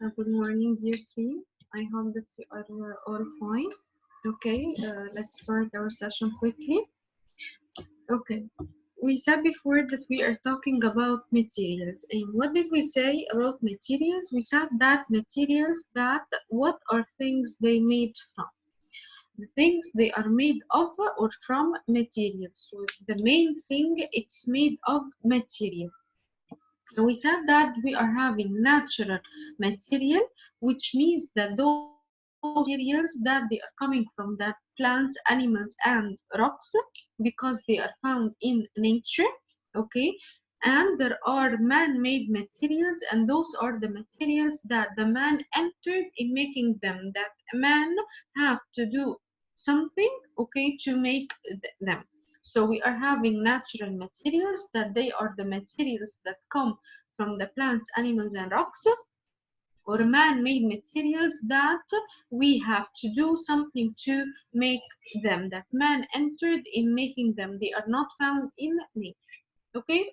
Good morning, year three. I hope that you are all fine. Okay, let's start our session quickly. Okay, we said before that we are talking about materials. And what did we say about materials? We said that materials, that what are things they made from? The things they are made of or from materials. So the main thing, it's made of material. And we said that we are having natural material, which means that those materials that they are coming from the plants, animals, and rocks because they are found in nature. Okay, and there are man-made materials, and those are the materials that the man entered in making them. That man have to do something, okay, to make them. So we are having natural materials, that they are the materials that come from the plants, animals, and rocks, or man-made materials that we have to do something to make them, that man entered in making them. They are not found in nature. Okay?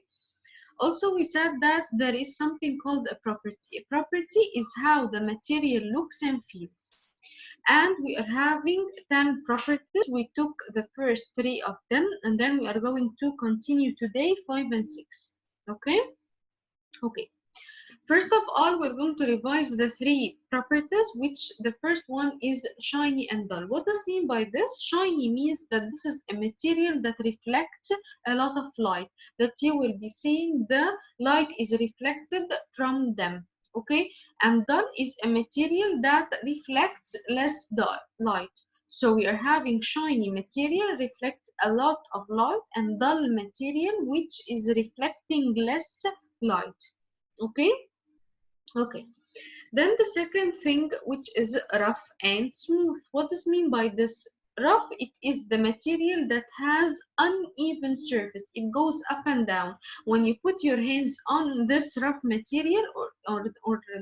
Also, we said that there is something called a property. A property is how the material looks and feels. And we are having 10 properties. We took the first 3 of them, and then we are going to continue today 5 and 6. Okay? Okay. First of all, we're going to revise the 3 properties, which the first one is shiny and dull. What does mean by this? Shiny means that this is a material that reflects a lot of light, that you will be seeing the light is reflected from them. Okay, and dull is a material that reflects less light. So we are having shiny material reflects a lot of light, and dull material which is reflecting less light. Okay. Okay. Then the second thing, which is rough and smooth. What does mean by this? Rough, it is the material that has uneven surface. It goes up and down. When you put your hands on this rough material or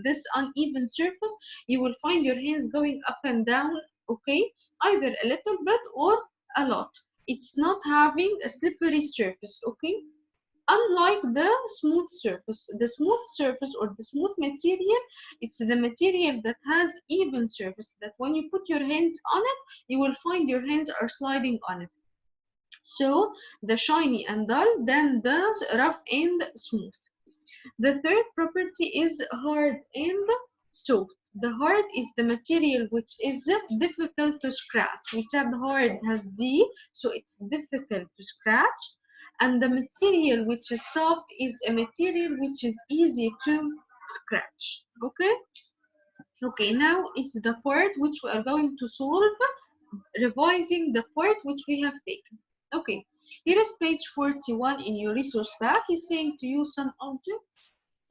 this uneven surface, you will find your hands going up and down, okay? Either a little bit or a lot. It's not having a slippery surface, okay? Unlike the smooth surface or the smooth material, it's the material that has even surface, that when you put your hands on it, you will find your hands are sliding on it. So the shiny and dull, then the rough and smooth. The third property is hard and soft. The hard is the material which is difficult to scratch. We said hard has D, so it's difficult to scratch. And the material which is soft is a material which is easy to scratch. Okay? Okay, now is the part which we are going to solve, revising the part which we have taken. Okay, here is page 41 in your resource pack. He's saying to you some objects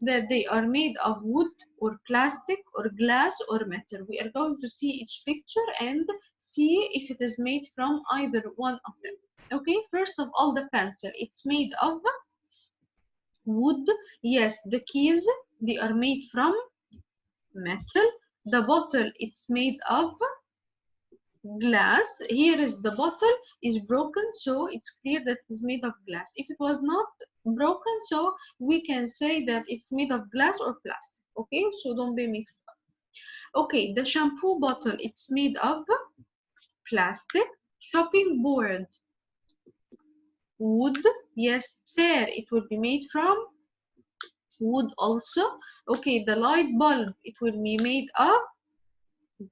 that they are made of wood or plastic or glass or metal. We are going to see each picture and see if it is made from either one of them. Okay, first of all, the pencil. It's made of wood. Yes, the keys, they are made from metal. The bottle, it's made of glass. Here is the bottle is broken, so it's clear that it's made of glass. If it was not broken, so we can say that it's made of glass or plastic. Okay, so don't be mixed up. Okay, the shampoo bottle, it's made of plastic. Chopping board, wood. Yes, chair, it will be made from wood also. Okay, the light bulb, it will be made of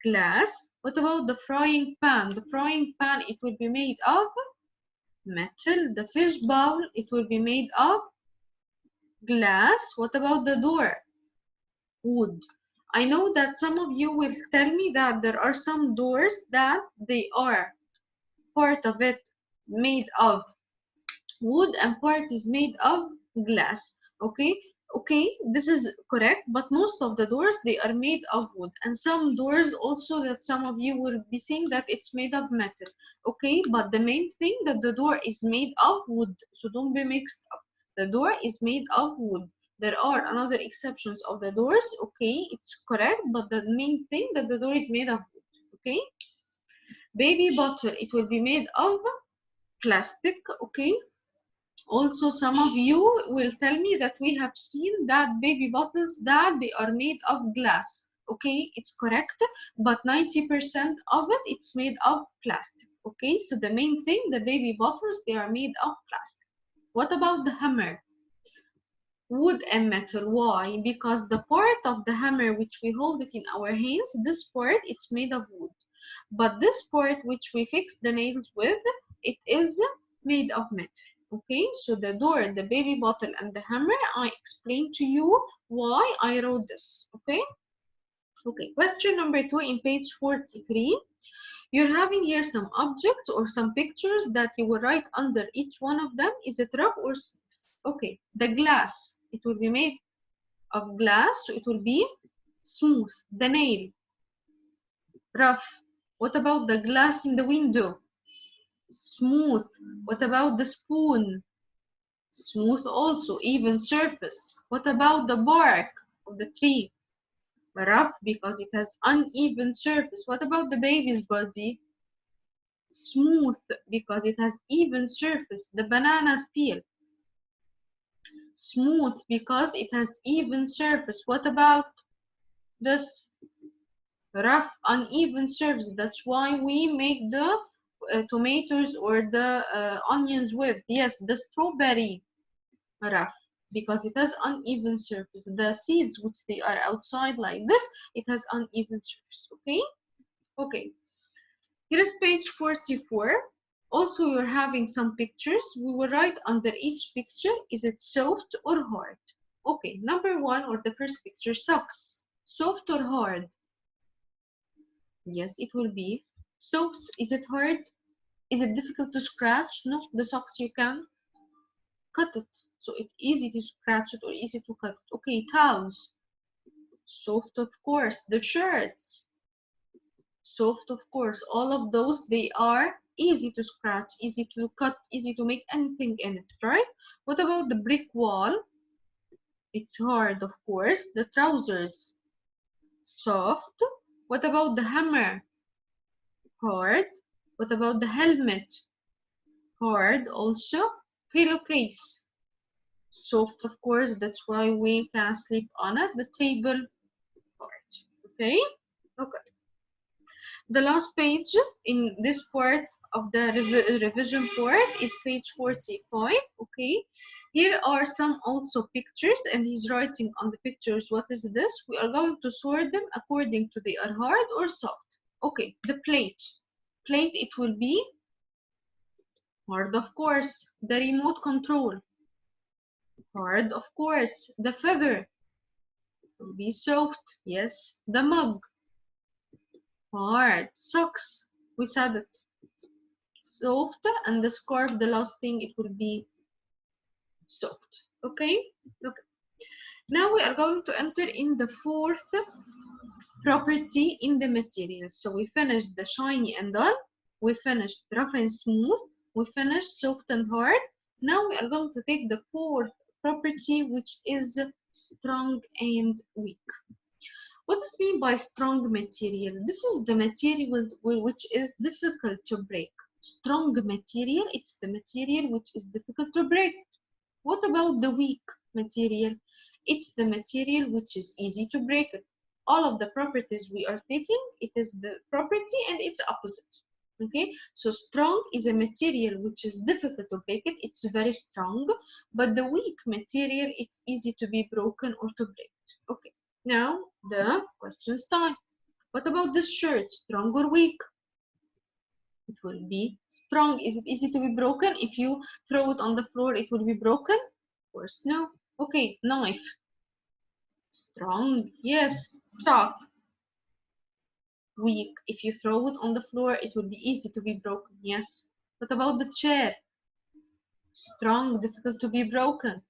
glass. What about the frying pan? The frying pan, it will be made of metal. The fish bowl, it will be made of glass. What about the door? Wood. I know that some of you will tell me that there are some doors that they are part of it made of wood and part is made of glass. Okay, okay, this is correct, but most of the doors, they are made of wood, and some doors also that some of you will be saying that it's made of metal. Okay, but the main thing that the door is made of wood, so don't be mixed up. The door is made of wood. There are another exceptions of the doors. Okay, it's correct, but the main thing that the door is made of wood. Okay, baby bottle, it will be made of plastic. Okay, also some of you will tell me that we have seen that baby bottles that they are made of glass. Okay, it's correct, but 90% of it, it's made of plastic. Okay, so the main thing, the baby bottles, they are made of plastic. What about the hammer? Wood and metal. Why? Because the part of the hammer which we hold it in our hands, this part, it's made of wood. But this part which we fix the nails with, it is made of metal. Okay, so the door, the baby bottle, and the hammer, I explained to you why I wrote this. Okay. Okay, question number 2 in page 43. You're having here some objects or some pictures that you will write under each one of them. Is it rough or smooth? Okay, the glass, it will be made of glass, so it will be smooth. The nail, rough. What about the glass in the window? Smooth. What about the spoon? Smooth also, even surface. What about the bark of the tree? Rough because it has uneven surface. What about the baby's body? Smooth because it has even surface. The banana's peel. Smooth because it has even surface. What about this? Rough, uneven surface. That's why we make the tomatoes or the onions with. Yes, the strawberry, rough because it has uneven surface. The seeds which they are outside like this, it has uneven surface. Okay. Okay, here is page 44. Also, you're having some pictures. We will write under each picture, is it soft or hard? Okay, number 1 or the first picture, socks. Soft or hard? Yes, it will be soft. Is it hard? Is it difficult to scratch? No, the socks you can cut it. So it's easy to scratch it or easy to cut it. Okay, towels. Soft, of course. The shirts. Soft, of course. All of those, they are easy to scratch, easy to cut, easy to make anything in it, right? What about the brick wall? It's hard, of course. The trousers, soft. What about the hammer? Hard. What about the helmet? Hard also. Pillowcase, soft, of course. That's why we can sleep on it. The table, hard. Okay? Okay. The last page in this part of the revision part is page 45. Okay, here are some also pictures, and he's writing on the pictures what is this. We are going to sort them according to they are hard or soft. Okay, the plate, it will be hard, of course. The remote control, hard, of course. The feather will be soft, yes. The mug, hard. Socks, we said it, soft. And the scarf, the last thing, it will be soft. Okay. Now we are going to enter in the fourth property in the material. So we finished the shiny and dull, we finished rough and smooth, we finished soft and hard. Now we are going to take the fourth property, which is strong and weak. What does mean by strong material? This is the material which is difficult to break. Strong material, it's the material which is difficult to break. What about the weak material? It's the material which is easy to break it. All of the properties we are taking, it is the property and its opposite. Okay, so strong is a material which is difficult to break it. It's very strong, but the weak material, it's easy to be broken or to break it. Okay, now the questions time. What about this shirt, strong or weak? It will be strong. Is it easy to be broken? If you throw it on the floor, it will be broken? Of course, no. Okay, knife. Strong, yes. Chalk. Weak. If you throw it on the floor, it will be easy to be broken, yes. What about the chair? Strong, difficult to be broken.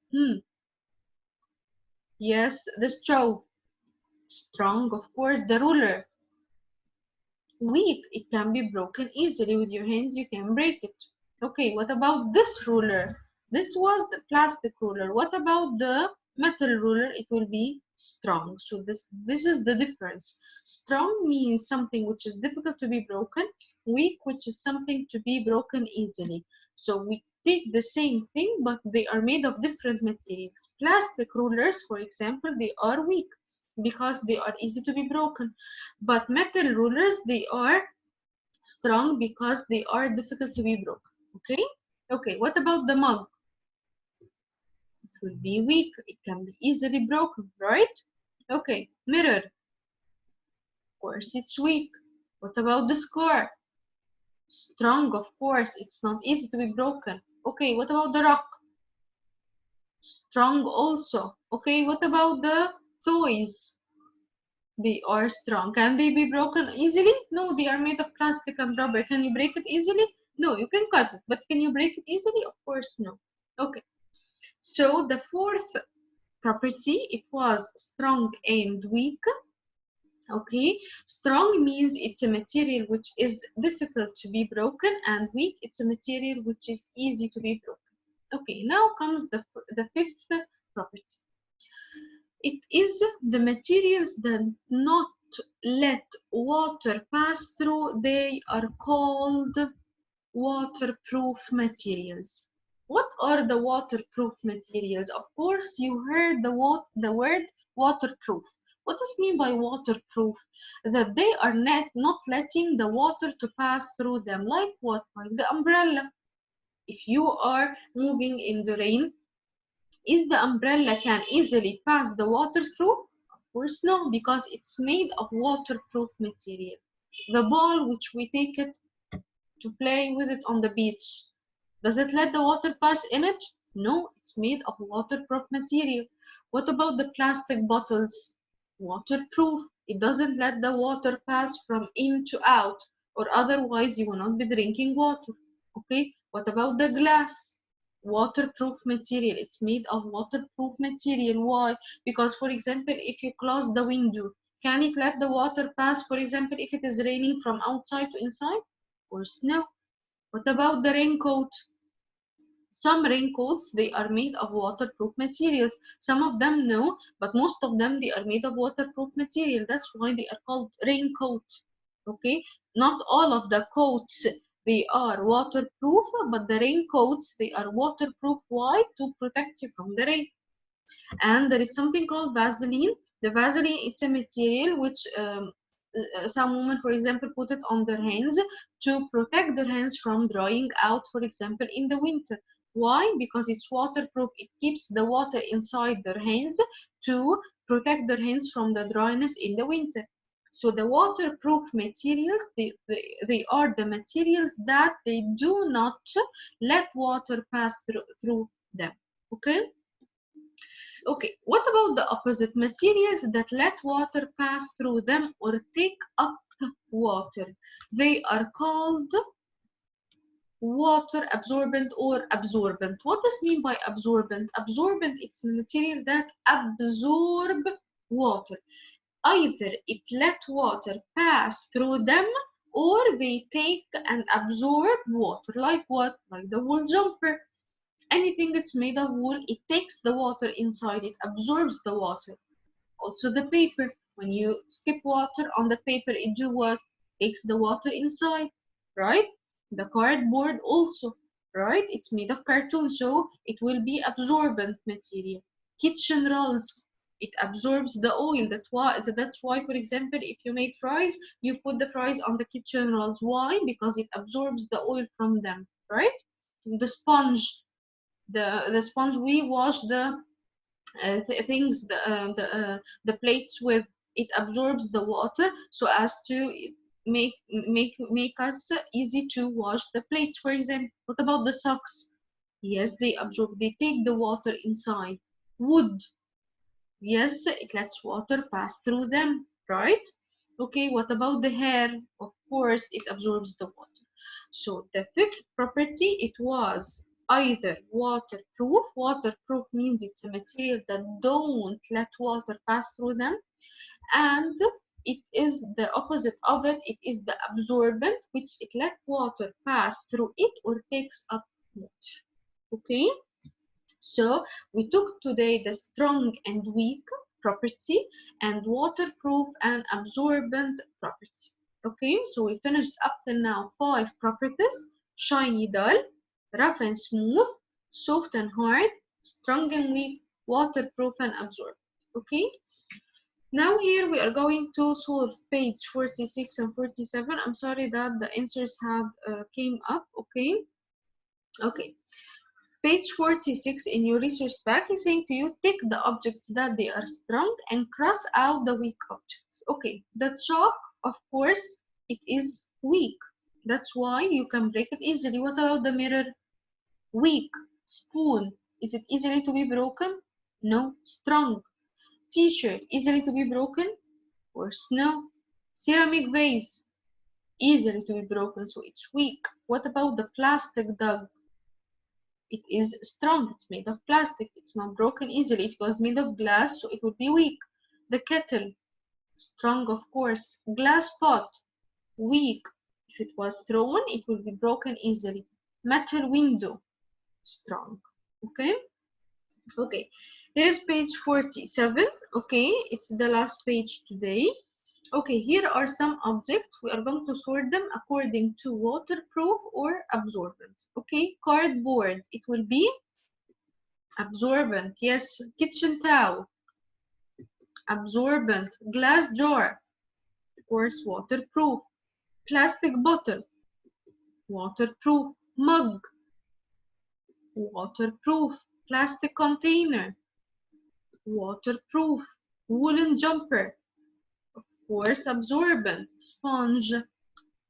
Yes, the stove. Strong, of course. The ruler. Weak, it can be broken easily with your hands, you can break it. Okay, what about this ruler? This was the plastic ruler. What about the metal ruler? It will be strong. So this is the difference. Strong means something which is difficult to be broken. Weak, which is something to be broken easily. So we take the same thing, but they are made of different materials. Plastic rulers, for example, they are weak. because they are easy to be broken. But metal rulers, they are strong because they are difficult to be broken. Okay? Okay, what about the mug? It will be weak. It can be easily broken, right? Okay, mirror. Of course, it's weak. What about the scar? Strong, of course. It's not easy to be broken. Okay, what about the rock? Strong also. Okay, what about the toys? They are strong. Can they be broken easily? No, they are made of plastic and rubber. Can you break it easily? No, you can cut it, but can you break it easily? Of course, no. Okay, so the fourth property, it was strong and weak. Okay, strong means it's a material which is difficult to be broken, and weak, it's a material which is easy to be broken. Okay, now comes the fifth property. It is the materials that not let water pass through, they are called waterproof materials. What are the waterproof materials? Of course, you heard the word waterproof. What does it mean by waterproof? That they are not letting the water to pass through them. Like what? Like the umbrella. If you are moving in the rain, is the umbrella can easily pass the water through? Of course no, because it's made of waterproof material. The ball which we take it to play with it on the beach, does it let the water pass in it? No, it's made of waterproof material. What about the plastic bottles? Waterproof. It doesn't let the water pass from in to out, or otherwise you will not be drinking water. Okay, what about the glass? Waterproof material. It's made of waterproof material. Why? Because, for example, if you close the window, can it let the water pass, for example, if it is raining from outside to inside? Of course, no. What about the raincoat? Some raincoats, they are made of waterproof materials. Some of them no, but most of them, they are made of waterproof material. That's why they are called raincoat. Okay, not all of the coats, they are waterproof, but the raincoats, they are waterproof. Why? To protect you from the rain. And there is something called Vaseline. The Vaseline, it's a material which some women, for example, put it on their hands to protect their hands from drying out, for example, in the winter. Why? Because it's waterproof. It keeps the water inside their hands to protect their hands from the dryness in the winter. So the waterproof materials, they are the materials that they do not let water pass through them. Okay? Okay, what about the opposite? Materials that let water pass through them or take up water. They are called water absorbent or absorbent. What does mean by absorbent? Absorbent, it's a material that absorb water. Either it let water pass through them or they take and absorb water. Like what? Like the wool jumper. Anything that's made of wool, it takes the water inside, it absorbs the water. Also the paper, when you skip water on the paper, it do what? Takes the water inside, right? The cardboard also, right? It's made of cartoon, so it will be absorbent material. Kitchen rolls, it absorbs the oil. That's why, for example, if you made fries, you put the fries on the kitchen rolls. Why? Because it absorbs the oil from them, right? The sponge, the sponge we wash the things the plates with, it absorbs the water so as to make us easy to wash the plates, for example. What about the socks? Yes, they absorb, they take the water inside. Wood, yes, it lets water pass through them, right? Okay, what about the hair? Of course it absorbs the water. So the fifth property, it was either waterproof. Waterproof means it's a material that don't let water pass through them. And it is the opposite of it. It is the absorbent, which it let water pass through it or takes up water. Okay? So we took today the strong and weak property and waterproof and absorbent property. Okay, so we finished up till now 5 properties: shiny, dull, rough and smooth, soft and hard, strong and weak, waterproof and absorbent. Okay, Now here we are going to solve page 46 and 47. I'm sorry that the answers have came up. Okay. Page 46 in your research pack is saying to you, tick the objects that they are strong and cross out the weak objects. Okay, the chalk, of course, it is weak. That's why you can break it easily. What about the mirror? Weak. Spoon, is it easily to be broken? No. Strong. T-shirt, easily to be broken? Of course, no. Ceramic vase, easily to be broken, so it's weak. What about the plastic dog? It is strong, it's made of plastic, it's not broken easily. If it was made of glass, so it would be weak. The kettle, strong of course. Glass pot, weak. If it was thrown, it would be broken easily. Metal window, strong. Okay, here is page 47. Okay, it's the last page today. Okay, here are some objects. We are going to sort them according to waterproof or absorbent. Okay, cardboard, it will be absorbent. Yes, kitchen towel, absorbent. Glass jar, of course, waterproof. Plastic bottle, waterproof. Mug, waterproof. Plastic container, waterproof. Woolen jumper, of course, absorbent. Sponge,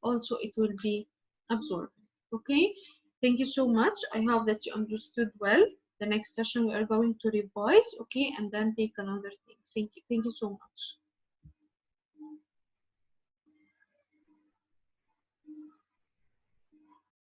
also it will be absorbent. Okay, thank you so much. I hope that you understood well. The next session we are going to revise, okay, and then take another thing. Thank you so much.